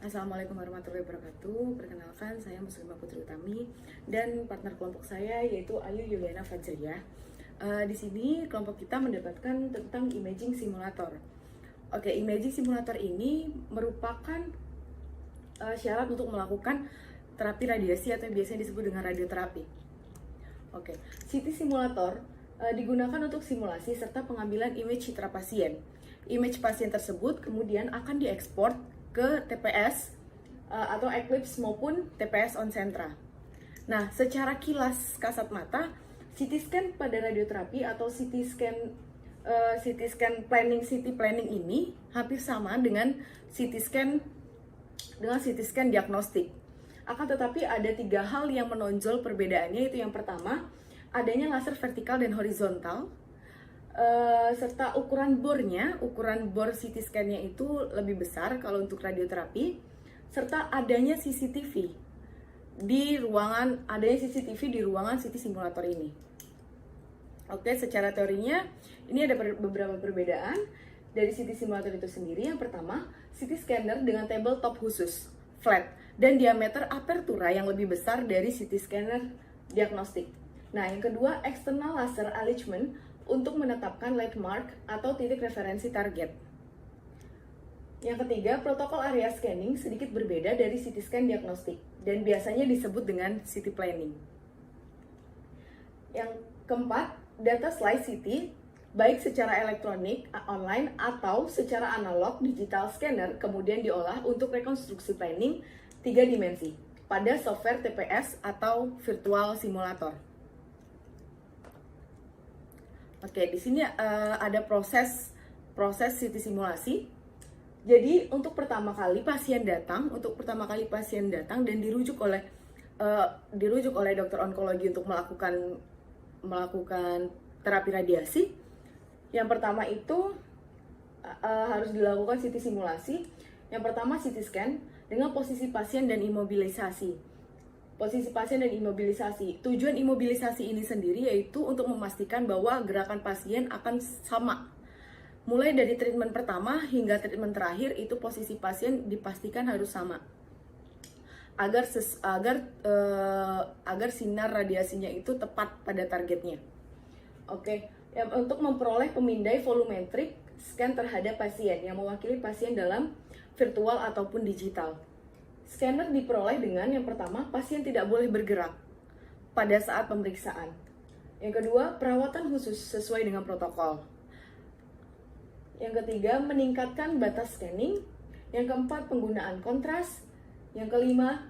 Assalamualaikum warahmatullahi wabarakatuh. Perkenalkan, saya Muslimah Putri Utami dan partner kelompok saya yaitu Ayu Yuliana Fajriah. Di sini kelompok kita mendapatkan tentang imaging simulator. Oke, imaging simulator ini merupakan syarat untuk melakukan terapi radiasi atau yang biasanya disebut dengan radioterapi. Oke, CT simulator digunakan untuk simulasi serta pengambilan image citra pasien. Image pasien tersebut kemudian akan diekspor ke TPS atau Eclipse maupun TPS on Centra. Nah, secara kilas kasat mata, CT scan pada radioterapi atau CT scan planning ini hampir sama dengan CT scan diagnostik. Akan tetapi ada 3 hal yang menonjol perbedaannya, yaitu yang pertama, adanya laser vertikal dan horizontal, serta ukuran bor CT scan-nya itu lebih besar kalau untuk radioterapi, serta adanya CCTV di ruangan CT simulator ini. Oke, secara teorinya ini ada beberapa perbedaan dari CT simulator itu sendiri. Yang pertama, CT scanner dengan tabletop khusus, flat, dan diameter apertura yang lebih besar dari CT scanner diagnostik. Nah, yang kedua, external laser alignment untuk menetapkan landmark atau titik referensi target. Yang ketiga, protokol area scanning sedikit berbeda dari CT scan diagnostik dan biasanya disebut dengan CT planning. Yang keempat, data slide CT baik secara elektronik, online, atau secara analog digital scanner kemudian diolah untuk rekonstruksi planning 3 dimensi pada software TPS atau virtual simulator. Oke, di sini ada proses CT simulasi. Jadi untuk pertama kali pasien datang dan dirujuk oleh dokter onkologi untuk melakukan terapi radiasi. Yang pertama itu harus dilakukan CT simulasi. Yang pertama CT scan dengan posisi pasien dan imobilisasi. Tujuan imobilisasi ini sendiri yaitu untuk memastikan bahwa gerakan pasien akan sama. Mulai dari treatment pertama hingga treatment terakhir itu posisi pasien dipastikan harus sama. Agar sinar radiasinya itu tepat pada targetnya. Oke, untuk memperoleh pemindai volumetrik scan terhadap pasien yang mewakili pasien dalam virtual ataupun digital. Scanner diperoleh dengan yang pertama, pasien tidak boleh bergerak pada saat pemeriksaan. Yang kedua, perawatan khusus sesuai dengan protokol. Yang ketiga, meningkatkan batas scanning. Yang keempat, penggunaan kontras. Yang kelima,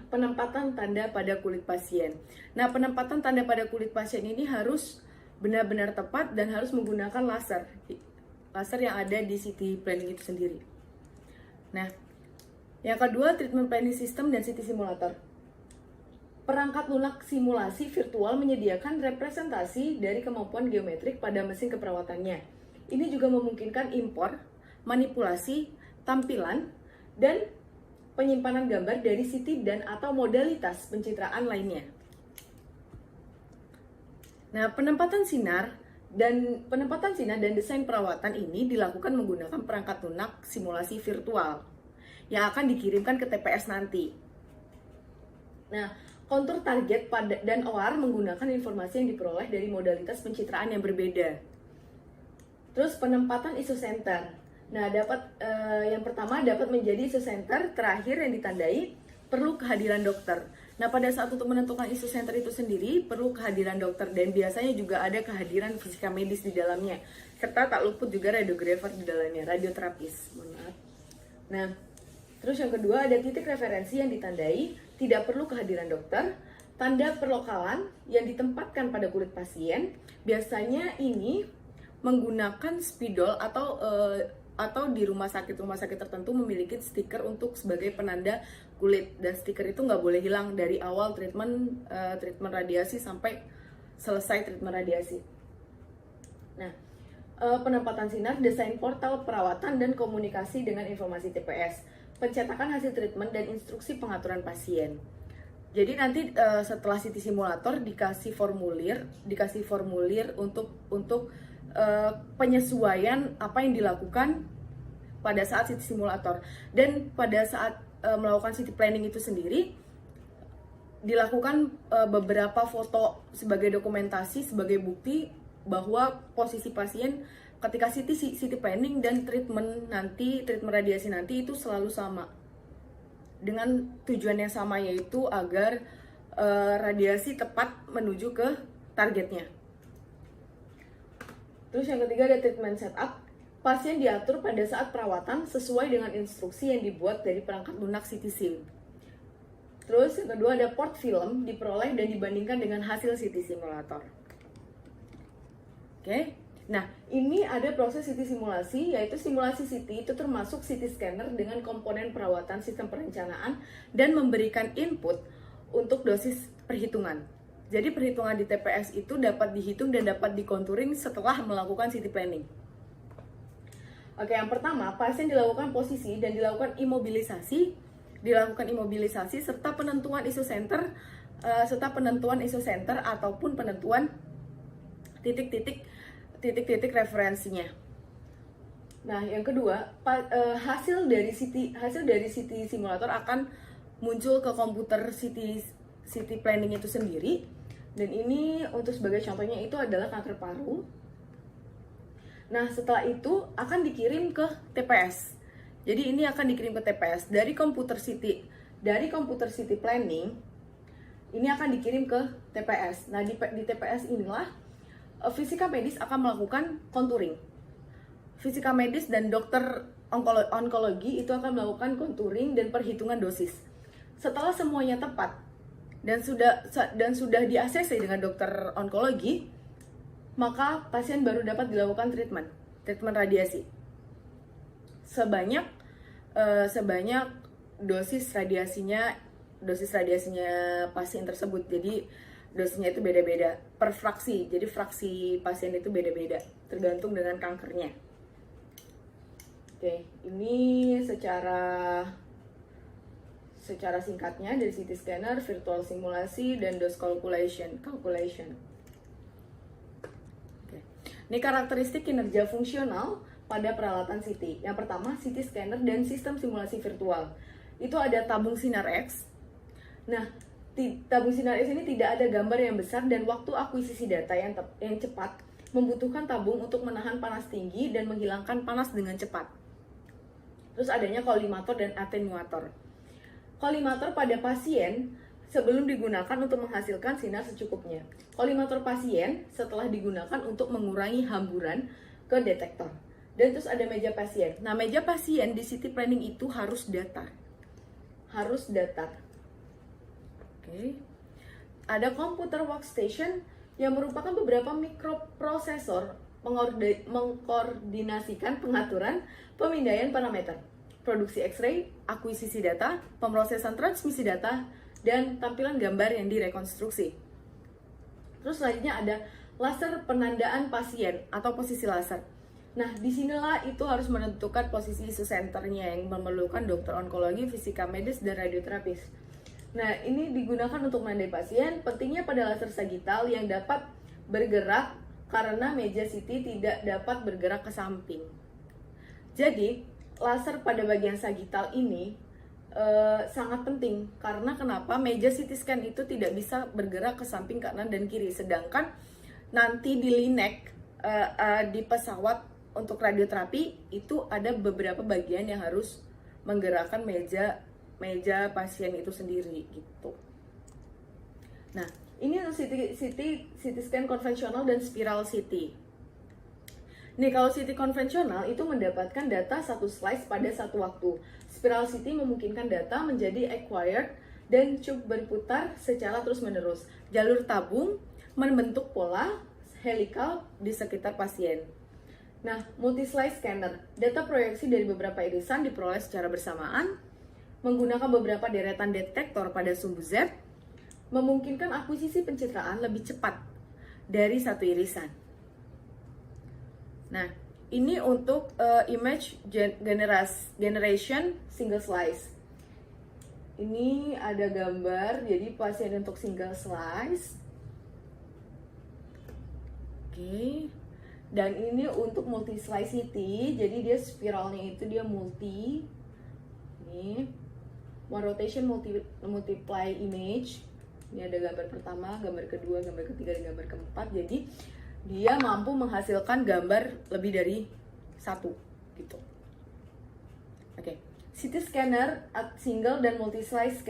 penempatan tanda pada kulit pasien. Nah, penempatan tanda pada kulit pasien ini harus benar-benar tepat dan harus menggunakan laser yang ada di CT planning itu sendiri. Nah, yang kedua, treatment planning system dan CT simulator. Perangkat lunak simulasi virtual menyediakan representasi dari kemampuan geometrik pada mesin keperawatannya. Ini juga memungkinkan impor, manipulasi, tampilan, dan penyimpanan gambar dari CT dan atau modalitas pencitraan lainnya. Nah, penempatan sinar dan desain perawatan ini dilakukan menggunakan perangkat lunak simulasi virtual yang akan dikirimkan ke TPS nanti. Nah, kontur target dan OR menggunakan informasi yang diperoleh dari modalitas pencitraan yang berbeda. Terus penempatan isocenter. Nah, yang pertama dapat menjadi isocenter terakhir yang ditandai perlu kehadiran dokter. Nah, pada saat untuk menentukan isocenter itu sendiri perlu kehadiran dokter dan biasanya juga ada kehadiran fisika medis di dalamnya, serta tak luput juga radiografer di dalamnya, radioterapis. Nah, terus yang kedua ada titik referensi yang ditandai tidak perlu kehadiran dokter, tanda perlokalan yang ditempatkan pada kulit pasien. Biasanya ini menggunakan spidol atau di rumah sakit tertentu memiliki stiker untuk sebagai penanda kulit, dan stiker itu nggak boleh hilang dari awal treatment radiasi sampai selesai treatment radiasi. Nah, penempatan sinar, desain portal perawatan dan komunikasi dengan informasi TPS, pencetakan hasil treatment dan instruksi pengaturan pasien. Jadi nanti setelah CT simulator dikasih formulir untuk penyesuaian apa yang dilakukan pada saat CT simulator. Dan pada saat melakukan CT planning itu sendiri, dilakukan beberapa foto sebagai dokumentasi, sebagai bukti bahwa posisi pasien ketika CT planning dan treatment radiasi nanti itu selalu sama, dengan tujuan yang sama, yaitu agar radiasi tepat menuju ke targetnya. Terus yang ketiga ada treatment setup. Pasien diatur pada saat perawatan sesuai dengan instruksi yang dibuat dari perangkat lunak CT Sim. Terus yang kedua ada port film diperoleh dan dibandingkan dengan hasil CT simulator. Oke. Nah, ini ada proses CT simulasi, yaitu simulasi CT itu termasuk CT scanner dengan komponen perawatan sistem perencanaan dan memberikan input untuk dosis perhitungan. Jadi perhitungan di TPS itu dapat dihitung dan dapat dikonturing setelah melakukan CT planning. Oke, yang pertama, pasien dilakukan posisi dan dilakukan imobilisasi serta penentuan isocenter ataupun penentuan titik-titik referensinya. Nah, yang kedua, hasil dari CT simulator akan muncul ke komputer CT planning itu sendiri. Dan ini untuk sebagai contohnya itu adalah kanker paru. Nah, setelah itu akan dikirim ke TPS. Jadi ini akan dikirim ke TPS dari komputer CT planning. Ini akan dikirim ke TPS. Nah, di TPS inilah fisika medis akan melakukan contouring. Fisika medis dan dokter onkologi itu akan melakukan contouring dan perhitungan dosis. Setelah semuanya tepat dan sudah di-ACC dengan dokter onkologi, maka pasien baru dapat dilakukan treatment radiasi. Sebanyak dosis radiasinya pasien tersebut. Jadi dosisnya itu beda-beda per fraksi. Jadi fraksi pasien itu beda-beda tergantung dengan kankernya. Oke, ini secara singkatnya dari CT scanner, virtual simulasi, dan dose calculation. Oke. Ini karakteristik kinerja fungsional pada peralatan CT. Yang pertama, CT scanner dan sistem simulasi virtual. Itu ada tabung sinar X. Nah, tabung sinar X ini tidak ada gambar yang besar dan waktu akuisisi data yang cepat membutuhkan tabung untuk menahan panas tinggi dan menghilangkan panas dengan cepat. Terus adanya kolimator dan atenuator. Kolimator pada pasien sebelum digunakan untuk menghasilkan sinar secukupnya. Kolimator pasien setelah digunakan untuk mengurangi hamburan ke detektor. Dan terus ada meja pasien. Nah, meja pasien di CT planning itu harus datar. Oke. Ada komputer workstation yang merupakan beberapa mikroprosesor mengkoordinasikan pengaturan pemindaian parameter, produksi X-ray, akuisisi data, pemrosesan transmisi data, dan tampilan gambar yang direkonstruksi. Terus selanjutnya ada laser penandaan pasien atau posisi laser. Nah, disinilah itu harus menentukan posisi isosenternya yang memerlukan dokter onkologi, fisika medis, dan radioterapis. Nah, ini digunakan untuk menandai pasien. Pentingnya pada laser sagital yang dapat bergerak karena meja CT tidak dapat bergerak ke samping. Jadi, laser pada bagian sagital ini sangat penting. Karena kenapa? Meja CT scan itu tidak bisa bergerak ke samping kanan dan kiri. Sedangkan nanti di linek, di pesawat untuk radioterapi itu ada beberapa bagian yang harus menggerakkan meja pasien itu sendiri gitu. Nah, ini untuk CT scan konvensional dan spiral CT. Nih, kalau CT konvensional itu mendapatkan data satu slice pada satu waktu. Spiral CT memungkinkan data menjadi acquired dan tube berputar secara terus-menerus. Jalur tabung membentuk pola helikal di sekitar pasien. Nah, multi-slice scanner, data proyeksi dari beberapa irisan diperoleh secara bersamaan, menggunakan beberapa deretan detektor pada sumbu Z, memungkinkan akuisisi pencitraan lebih cepat dari satu irisan. Nah, ini untuk image generation single slice. Ini ada gambar, jadi pasien untuk single slice. Oke. Dan ini untuk multi slice CT, jadi dia spiralnya itu dia multi. Ini one rotation multiply image. Ini ada gambar pertama, gambar kedua, gambar ketiga, dan gambar keempat. Jadi dia mampu menghasilkan gambar lebih dari satu gitu. Oke, CT scanner at single dan multi slice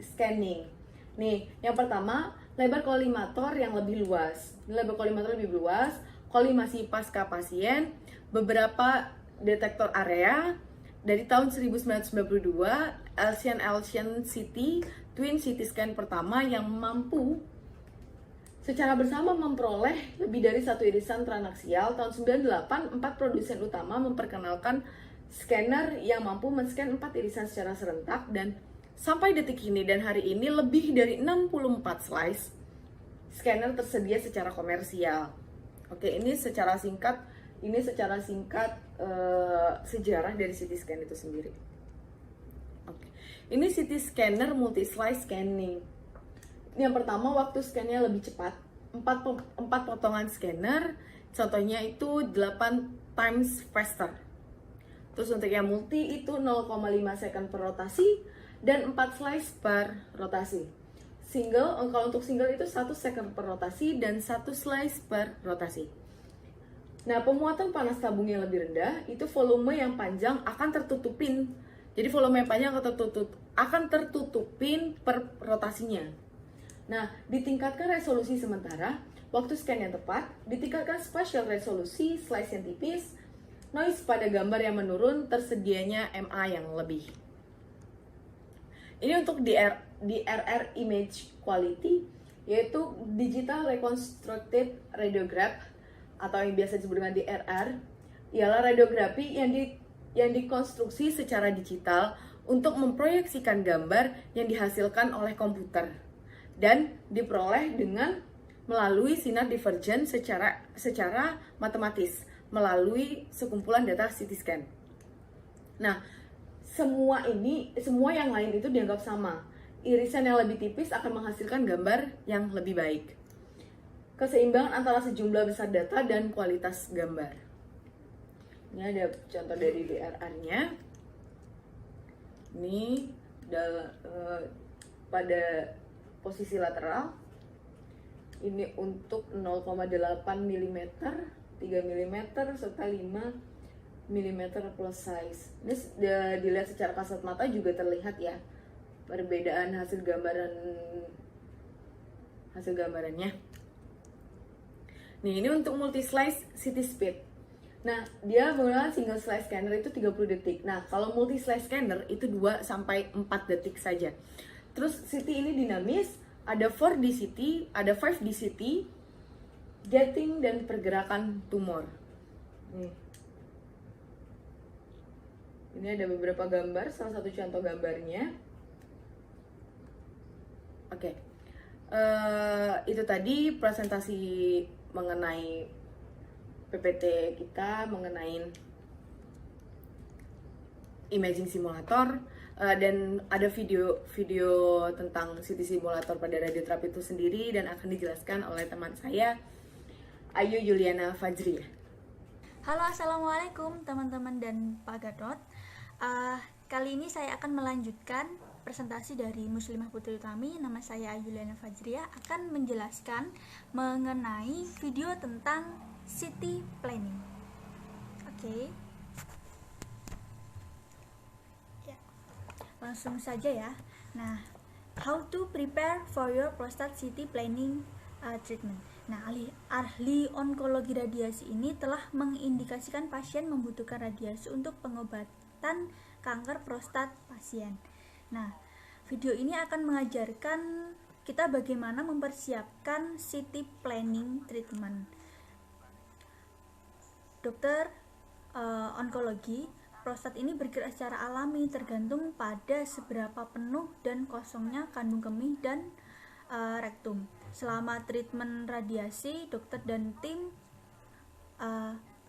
scanning. Nih, yang pertama lebar kolimator yang lebih luas. Lebar kolimator lebih luas, kolimasi pasca pasien, beberapa detektor area dari tahun 1992, Alcyon CT, Twin CT scan pertama yang mampu secara bersama memperoleh lebih dari satu irisan transaksial. Tahun 98, 4 produsen utama memperkenalkan scanner yang mampu men-scan 4 irisan secara serentak, dan sampai detik ini dan hari ini lebih dari 64 slice scanner tersedia secara komersial. Oke, ini secara singkat sejarah dari CT scan itu sendiri. Oke. Ini CT scanner multi slice scanning. Yang pertama, waktu scan-nya lebih cepat, 4 potongan scanner, contohnya itu 8 times faster. Terus untuk yang multi itu 0,5 second per rotasi dan 4 slice per rotasi. Kalau untuk single itu 1 second per rotasi dan 1 slice per rotasi. Nah, pemuatan panas tabung yang lebih rendah itu volume yang panjang akan tertutupin. Jadi volume yang panjang akan tertutupin per rotasinya. Nah, ditingkatkan resolusi sementara, waktu scan yang tepat, ditingkatkan spatial resolusi, slice yang tipis, noise pada gambar yang menurun, tersedianya MA yang lebih. Ini untuk DRR image quality, yaitu Digital Reconstructed Radiograph, atau yang biasa disebut dengan DRR, ialah radiografi yang dikonstruksi secara digital untuk memproyeksikan gambar yang dihasilkan oleh komputer dan diperoleh dengan melalui sinar divergen secara matematis melalui sekumpulan data CT scan. Nah, semua yang lain itu dianggap sama. Irisan yang lebih tipis akan menghasilkan gambar yang lebih baik. Keseimbangan antara sejumlah besar data dan kualitas gambar. Ini ada contoh dari DRR-nya. Ini pada posisi lateral. Ini untuk 0,8 mm, 3 mm, serta 5 mm plus size. Ini dilihat secara kasat mata juga terlihat ya perbedaan hasil gambarannya. Nih, ini untuk multi slice CT speed. Nah, dia menggunakan single slice scanner itu 30 detik. Nah, kalau multi slice scanner itu 2 sampai 4 detik saja. Terus CT ini dinamis, ada 4 DCT, ada 5 DCT, gating dan pergerakan tumor. Nih. Ini ada beberapa gambar, salah satu contoh gambarnya. Oke. Itu tadi presentasi mengenai PPT kita, mengenai imaging simulator. Dan ada video tentang CT simulator pada radioterapi itu sendiri dan akan dijelaskan oleh teman saya, Ayu Yuliana Fajriah. Halo, assalamualaikum teman-teman dan Pak Gadot. Kali ini saya akan melanjutkan presentasi dari Muslimah Putri Utami. Nama saya Ayu Yuliana Fajriah, akan menjelaskan mengenai video tentang CT planning. Oke. Langsung saja ya. Nah, how to prepare for your prostate CT planning treatment. Nah, ahli onkologi radiasi ini telah mengindikasikan pasien membutuhkan radiasi untuk pengobatan kanker prostat pasien. Nah, video ini akan mengajarkan kita bagaimana mempersiapkan CT planning treatment. Dokter onkologi prostat ini bergerak secara alami tergantung pada seberapa penuh dan kosongnya kandung kemih dan rektum. Selama treatment radiasi, dokter dan tim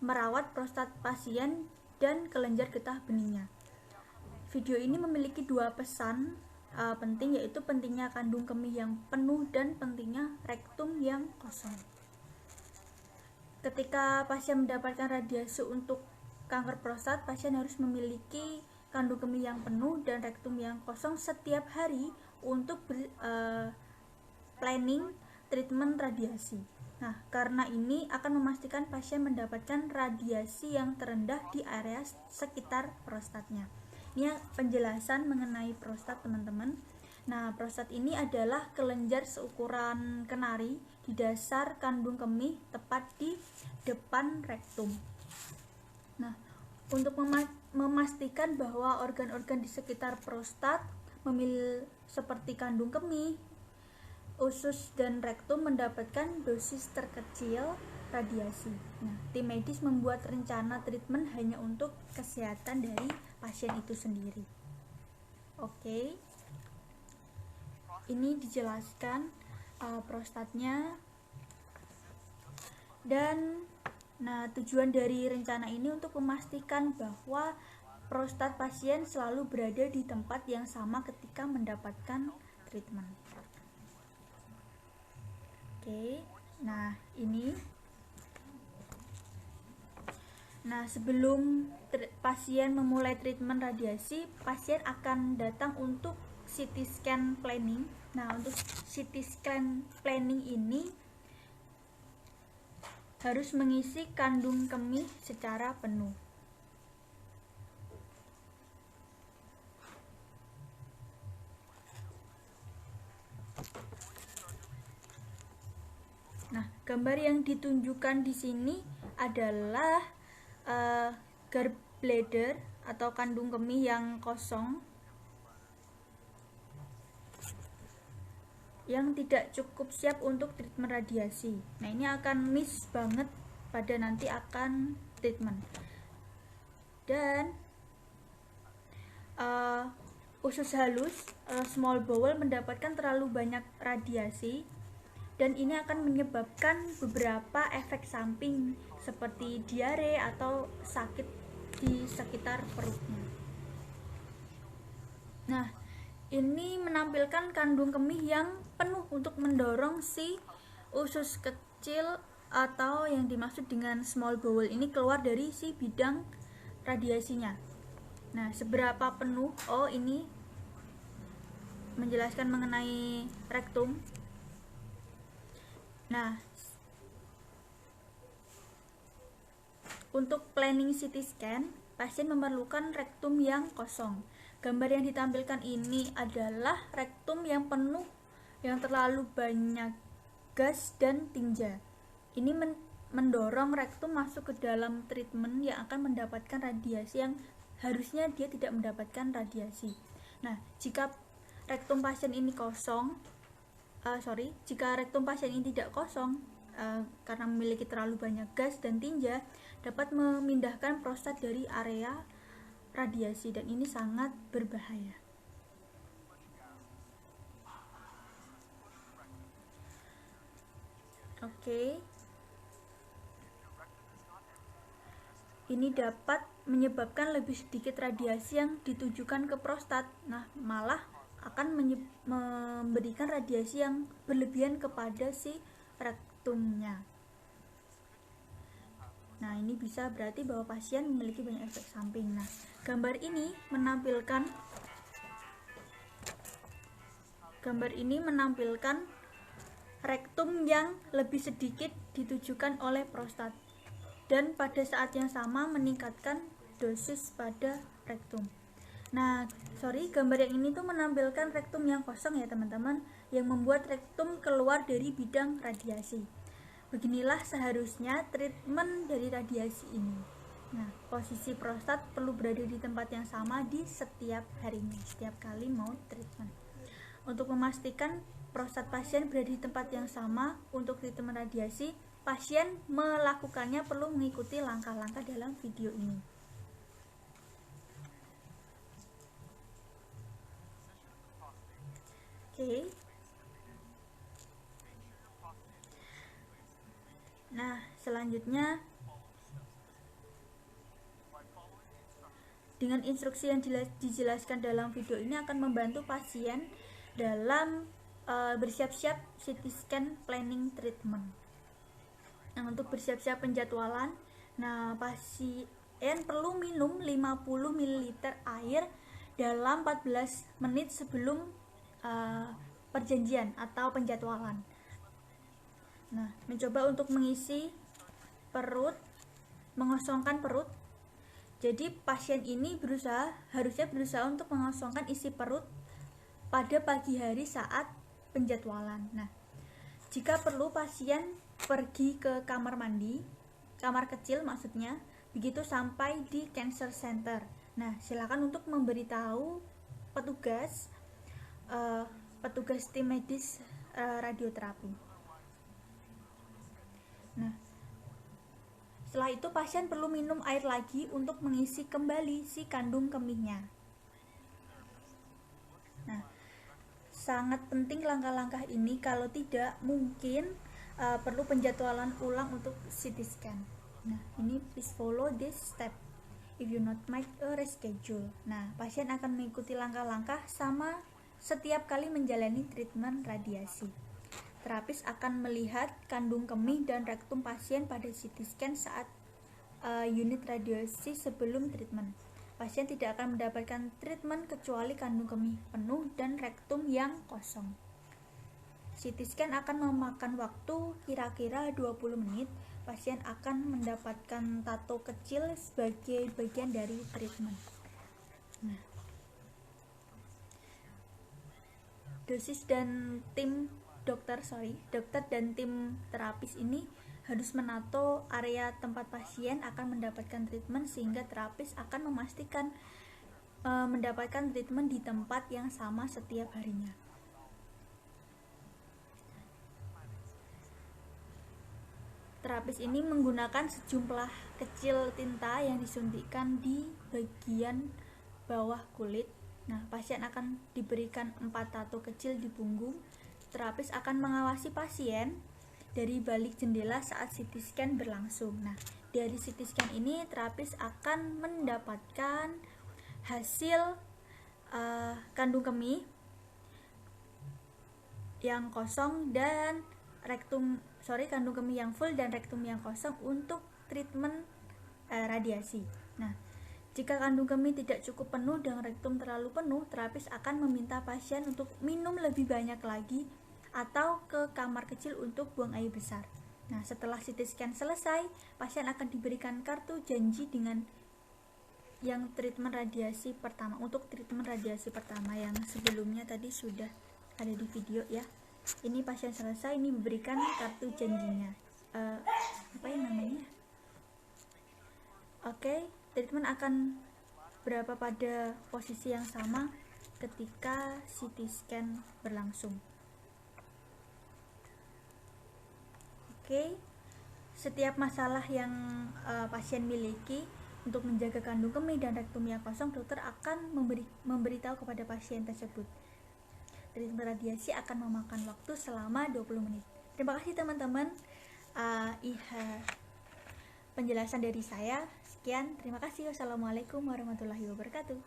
merawat prostat pasien dan kelenjar getah benihnya. Video ini memiliki 2 pesan penting, yaitu pentingnya kandung kemih yang penuh dan pentingnya rektum yang kosong. ketika pasien mendapatkan radiasi untuk kanker prostat, pasien harus memiliki kandung kemih yang penuh dan rektum yang kosong setiap hari untuk planning treatment radiasi. Nah, karena ini akan memastikan pasien mendapatkan radiasi yang terendah di area sekitar prostatnya. Ini penjelasan mengenai prostat, teman-teman. Nah, prostat ini adalah kelenjar seukuran kenari di dasar kandung kemih tepat di depan rektum. Nah, untuk memastikan bahwa organ-organ di sekitar prostat seperti kandung kemih, usus dan rektum mendapatkan dosis terkecil radiasi. Nah, tim medis membuat rencana treatment hanya untuk kesehatan dari pasien itu sendiri. Oke. Ini dijelaskan prostatnya. Dan tujuan dari rencana ini untuk memastikan bahwa prostat pasien selalu berada di tempat yang sama ketika mendapatkan treatment. Oke, ini. Sebelum pasien memulai treatment radiasi, pasien akan datang untuk CT scan planning. Untuk CT scan planning ini harus mengisi kandung kemih secara penuh. Gambar yang ditunjukkan di sini adalah gallbladder atau kandung kemih yang kosong yang tidak cukup siap untuk treatment radiasi. Ini akan miss banget pada nanti akan treatment. Dan usus halus, small bowel mendapatkan terlalu banyak radiasi, dan ini akan menyebabkan beberapa efek samping seperti diare atau sakit di sekitar perutnya. Ini menampilkan kandung kemih yang penuh untuk mendorong si usus kecil atau yang dimaksud dengan small bowel ini keluar dari si bidang radiasinya. Seberapa penuh? Ini menjelaskan mengenai rektum. Untuk planning CT scan, pasien memerlukan rektum yang kosong. Gambar yang ditampilkan ini adalah rektum yang penuh, yang terlalu banyak gas dan tinja. Ini mendorong rektum masuk ke dalam treatment yang akan mendapatkan radiasi yang harusnya dia tidak mendapatkan radiasi. Jika rektum pasien ini tidak kosong karena memiliki terlalu banyak gas dan tinja, dapat memindahkan prostat dari area radiasi, dan ini sangat berbahaya. Ini dapat menyebabkan lebih sedikit radiasi yang ditujukan ke prostat. Malah akan memberikan radiasi yang berlebihan kepada si rektumnya. Ini bisa berarti bahwa pasien memiliki banyak efek samping. Gambar ini menampilkan rektum yang lebih sedikit ditujukan oleh prostat, dan pada saat yang sama meningkatkan dosis pada rektum. Gambar yang ini tuh menampilkan rektum yang kosong ya teman-teman, yang membuat rektum keluar dari bidang radiasi. Beginilah seharusnya treatment dari radiasi ini. Posisi prostat perlu berada di tempat yang sama di setiap harinya, setiap kali mau treatment. Untuk memastikan prostat pasien berada di tempat yang sama untuk treatment radiasi, pasien melakukannya perlu mengikuti langkah-langkah dalam video ini. Selanjutnya, dengan instruksi yang dijelaskan dalam video ini akan membantu pasien dalam bersiap-siap CT scan planning treatment. Nah, untuk bersiap-siap penjadwalan, nah pasien perlu minum 50 ml air dalam 14 menit sebelum perjanjian atau penjadwalan. Nah, mencoba untuk mengisi perut, mengosongkan perut. Jadi pasien ini harusnya berusaha untuk mengosongkan isi perut pada pagi hari saat penjadwalan. Nah, jika perlu pasien pergi ke kamar mandi, kamar kecil maksudnya, begitu sampai di cancer center. Nah, silakan untuk memberitahu petugas tim medis radioterapi. Nah, setelah itu pasien perlu minum air lagi untuk mengisi kembali si kandung kemihnya. Nah, sangat penting langkah-langkah ini, kalau tidak mungkin perlu penjadwalan ulang untuk CT scan. Nah, ini please follow this step if you not make a reschedule. Nah, pasien akan mengikuti langkah-langkah sama setiap kali menjalani treatment radiasi. Terapis akan melihat kandung kemih dan rektum pasien pada CT scan saat unit radiasi sebelum treatment. Pasien tidak akan mendapatkan treatment kecuali kandung kemih penuh dan rektum yang kosong. CT scan akan memakan waktu kira-kira 20 menit. Pasien akan mendapatkan tato kecil sebagai bagian dari treatment. Nah, dosis dan dokter dan tim terapis ini harus menato area tempat pasien akan mendapatkan treatment, sehingga terapis akan memastikan mendapatkan treatment di tempat yang sama setiap harinya. Terapis ini menggunakan sejumlah kecil tinta yang disuntikkan di bagian bawah kulit. Nah, pasien akan diberikan 4 tato kecil di punggung. Terapis akan mengawasi pasien dari balik jendela saat CT scan berlangsung. Nah, dari CT scan ini terapis akan mendapatkan hasil kandung kemih yang kosong dan kandung kemih yang full dan rektum yang kosong untuk treatment radiasi. Nah, jika kandung kemih tidak cukup penuh dan rektum terlalu penuh, terapis akan meminta pasien untuk minum lebih banyak lagi atau ke kamar kecil untuk buang air besar. Nah, setelah CT scan selesai, pasien akan diberikan kartu janji dengan yang treatment radiasi pertama, untuk treatment radiasi pertama yang sebelumnya tadi sudah ada di video ya. Ini pasien selesai, ini diberikan kartu janjinya. Treatment akan berada pada posisi yang sama ketika CT scan berlangsung. Setiap masalah yang pasien miliki untuk menjaga kandung kemih dan rektum yang kosong, dokter akan memberitahu kepada pasien tersebut. Treatment radiasi akan memakan waktu selama 20 menit. Terima kasih teman-teman. Penjelasan dari saya sekian. Terima kasih. Wassalamualaikum warahmatullahi wabarakatuh.